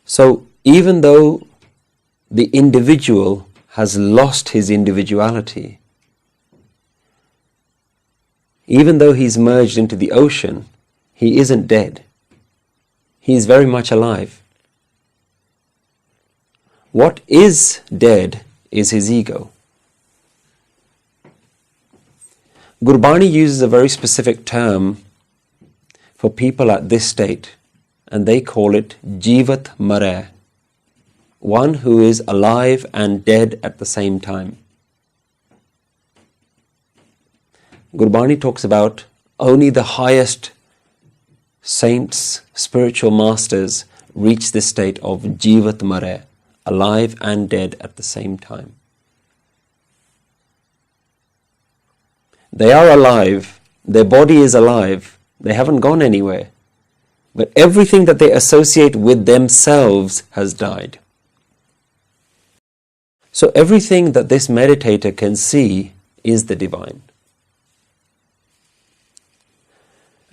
So even though the individual has lost his individuality, even though he's merged into the ocean, he isn't dead. He is very much alive. What is dead is his ego. Gurbani uses a very specific term for people at this state, and they call it JEEVAT MARAI, one who is alive and dead at the same time. Gurbani talks about only the highest saints, spiritual masters reach this state of JEEVAT MARAI, alive and dead at the same time. They are alive, their body is alive, they haven't gone anywhere, but everything that they associate with themselves has died. So everything that this meditator can see is the divine.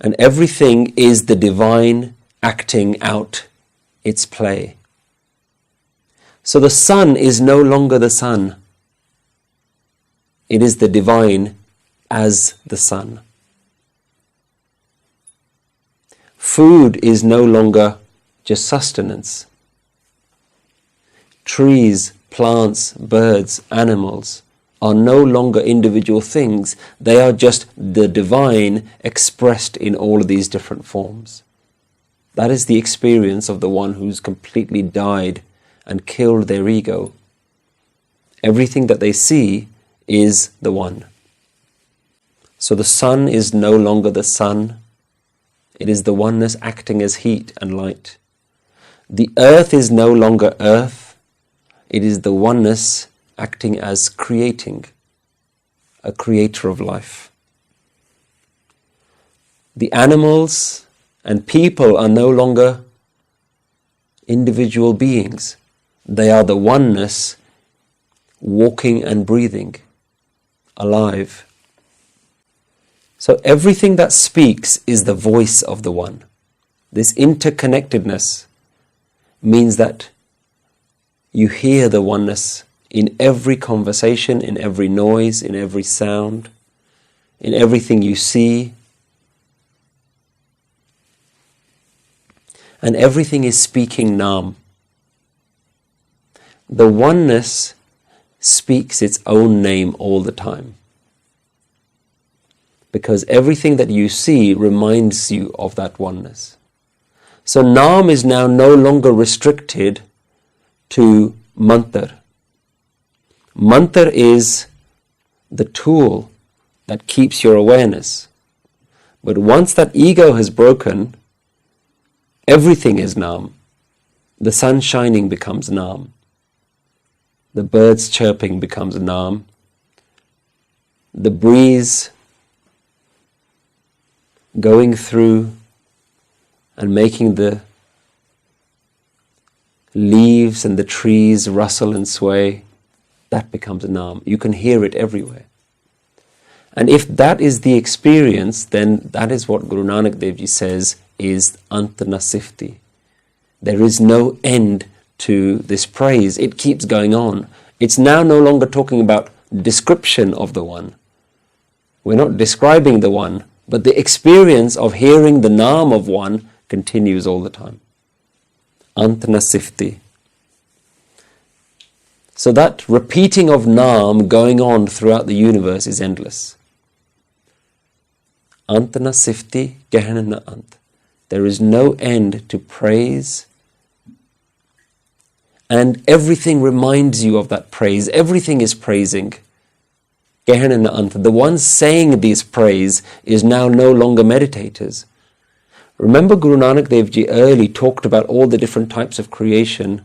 And everything is the divine acting out its play. So the sun is no longer the sun. It is the divine as the sun. Food is no longer just sustenance. Trees, plants, birds, animals are no longer individual things. They are just the divine expressed in all of these different forms. That is the experience of the one who's completely died and killed their ego. Everything that they see is the one. So the sun is no longer the sun. It is the oneness acting as heat and light. The earth is no longer earth. It is the oneness acting as creating, a creator of life. The animals and people are no longer individual beings. They are the oneness walking and breathing, alive. So everything that speaks is the voice of the one. This interconnectedness means that you hear the oneness in every conversation, in every noise, in every sound, in everything you see. And everything is speaking Nam. The oneness speaks its own name all the time, because everything that you see reminds you of that oneness. So Nam is now no longer restricted to mantra. Mantra is the tool that keeps your awareness. But once that ego has broken, everything is Nam. The sun shining becomes Nam. The birds chirping becomes Nam. The breeze going through and making the leaves and the trees rustle and sway, that becomes a Nam. You can hear it everywhere. And if that is the experience, then that is what Guru Nanak Dev Ji says is Antanasifti. There is no end to this praise. It keeps going on. It's now no longer talking about description of the one. We're not describing the one, but the experience of hearing the Naam of one continues all the time. Antanasifti. So that repeating of Naam going on throughout the universe is endless. Antanasifti Gehanana Ant. There is no end to praise, and everything reminds you of that praise. Everything is praising. Gehanana Ant. The one saying this praise is now no longer meditators. Remember, Guru Nanak Dev Ji early talked about all the different types of creation,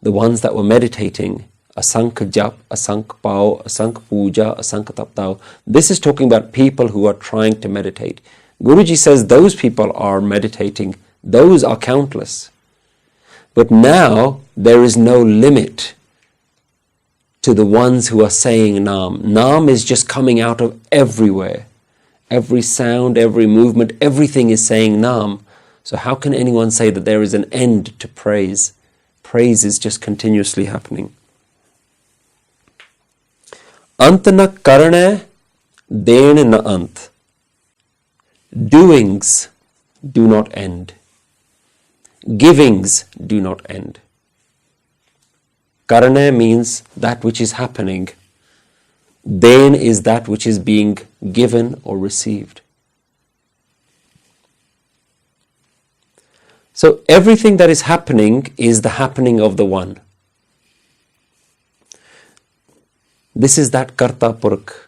the ones that were meditating, asank jap, asank pao, asank puja, asank taptao. This is talking about people who are trying to meditate. Guruji says those people are meditating, those are countless. But now there is no limit to the ones who are saying Naam. Naam is just coming out of everywhere. Every sound, every movement, everything is saying Naam. So how can anyone say that there is an end to praise? praise is just continuously happening. Ant na karana, den na ant. Doings do not end. Givings do not end. Karana means that which is happening. Den is that which is being given or received. So everything that is happening is the happening of the One. This is that Karta Purkh,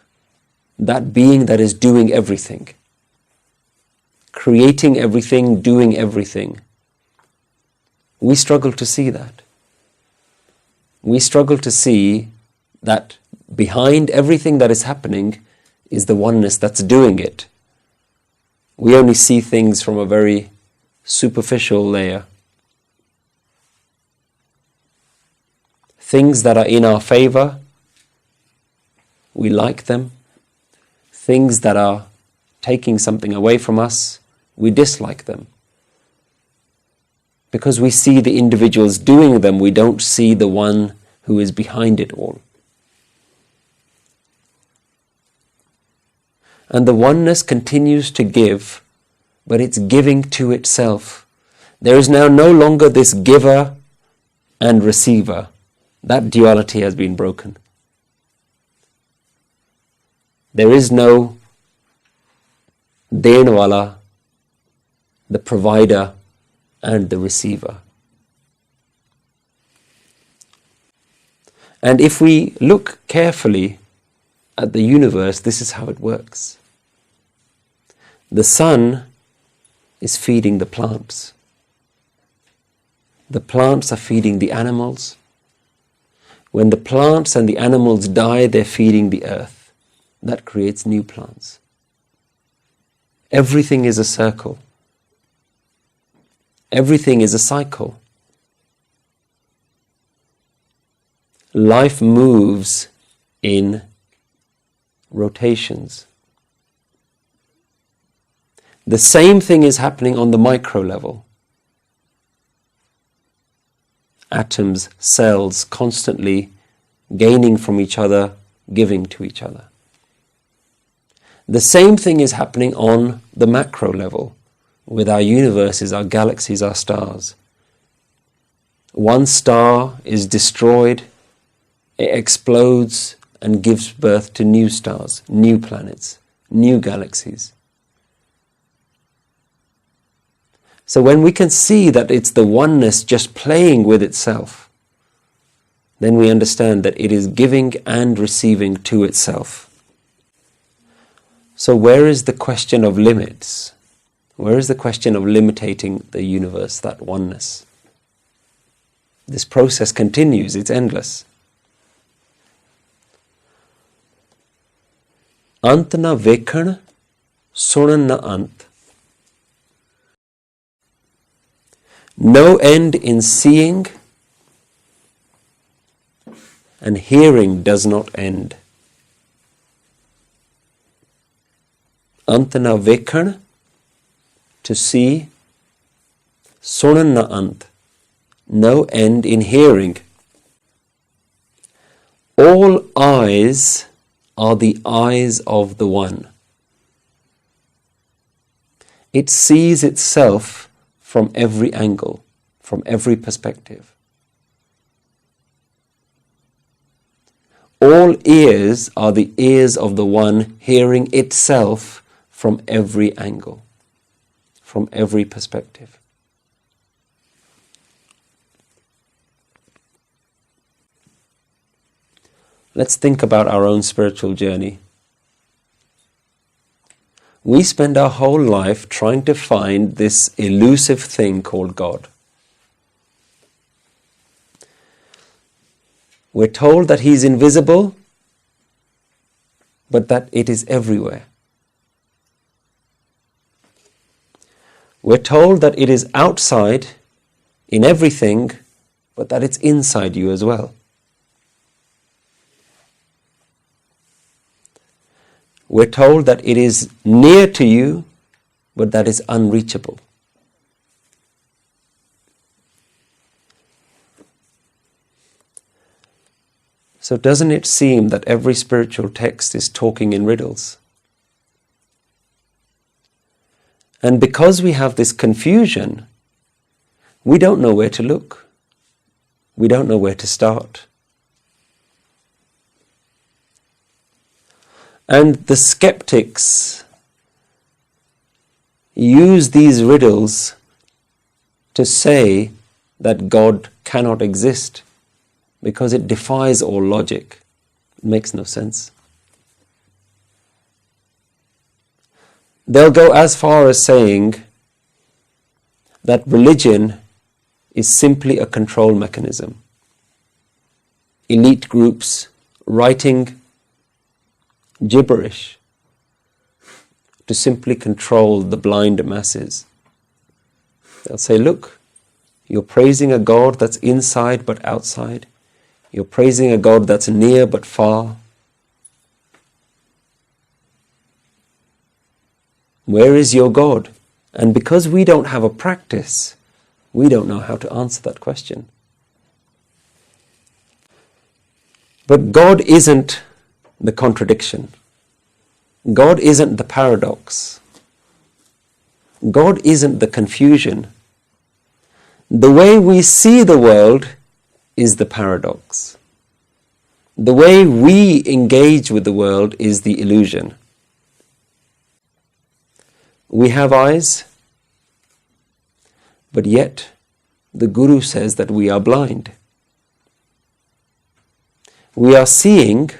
that being that is doing everything, creating everything, doing everything. We struggle to see that. We struggle to see that behind everything that is happening is the oneness that's doing it. We only see things from a very superficial layer. Things that are in our favor, we like them. Things that are taking something away from us, we dislike them. Because we see the individuals doing them, we don't see the one who is behind it all. And the oneness continues to give, but it's giving to itself. There is now no longer this giver and receiver. That duality has been broken. There is no denwala, the provider, and the receiver. And if we look carefully at the universe, this is how it works. The sun is feeding the plants. The plants are feeding the animals. When the plants and the animals die, they're feeding the earth. That creates new plants. Everything is a circle. Everything is a cycle. Life moves in rotations. The same thing is happening on the micro level. Atoms, cells, constantly gaining from each other, giving to each other. The same thing is happening on the macro level, with our universes, our galaxies, our stars. One star is destroyed, it explodes and gives birth to new stars, new planets, new galaxies. So when we can see that it's the oneness just playing with itself, then we understand that it is giving and receiving to itself. So where is the question of limits? Where is the question of limiting the universe, that oneness? This process continues, it's endless. Ant na vekhan, sunan na ant. No end in seeing, and hearing does not end. Ant na vekhan, to see, sunan na ant, no end in hearing. All eyes are the eyes of the One. It sees itself from every angle, from every perspective. All ears are the ears of the One, hearing itself from every angle, from every perspective. Let's think about our own spiritual journey. We spend our whole life trying to find this elusive thing called God. We're told that He's invisible, but that it is everywhere. We're told that it is outside in everything, but that it's inside you as well. We're told that it is near to you, but that is unreachable. So doesn't it seem that every spiritual text is talking in riddles? And because we have this confusion, we don't know where to look. We don't know where to start. And the skeptics use these riddles to say that God cannot exist because it defies all logic. It makes no sense. They'll go as far as saying that religion is simply a control mechanism. Elite groups writing gibberish to simply control the blind masses. They'll say, look, you're praising a God that's inside but outside. You're praising a God that's near but far. Where is your God? And because we don't have a practice, we don't know how to answer that question. But God isn't the contradiction. God isn't the paradox. God isn't the confusion. The way we see the world is the paradox. The way we engage with the world is the illusion. We have eyes, but yet the Guru says that we are blind. We are seeing,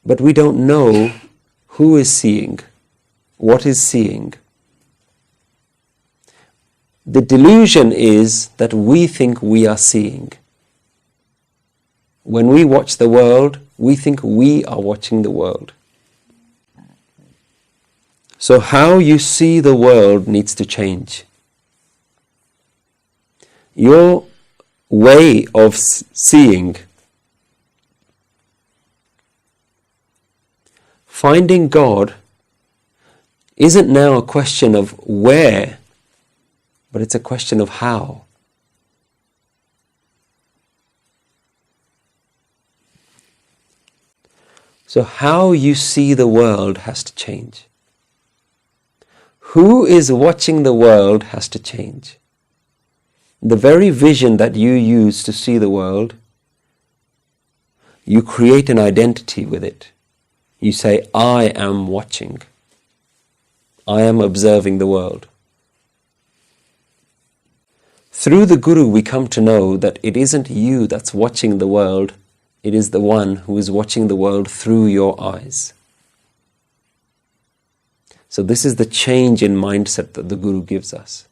but we don't know who is seeing, what is seeing. The delusion is that we think we are seeing. When we watch the world, we think we are watching the world. So how you see the world needs to change. Your way of seeing, finding God, isn't now a question of where, but it's a question of how. So how you see the world has to change. Who is watching the world has to change. The very vision that you use to see the world, you create an identity with it. You say, I am watching. I am observing the world. Through the Guru, we come to know that it isn't you that's watching the world, it is the one who is watching the world through your eyes. So this is the change in mindset that the Guru gives us.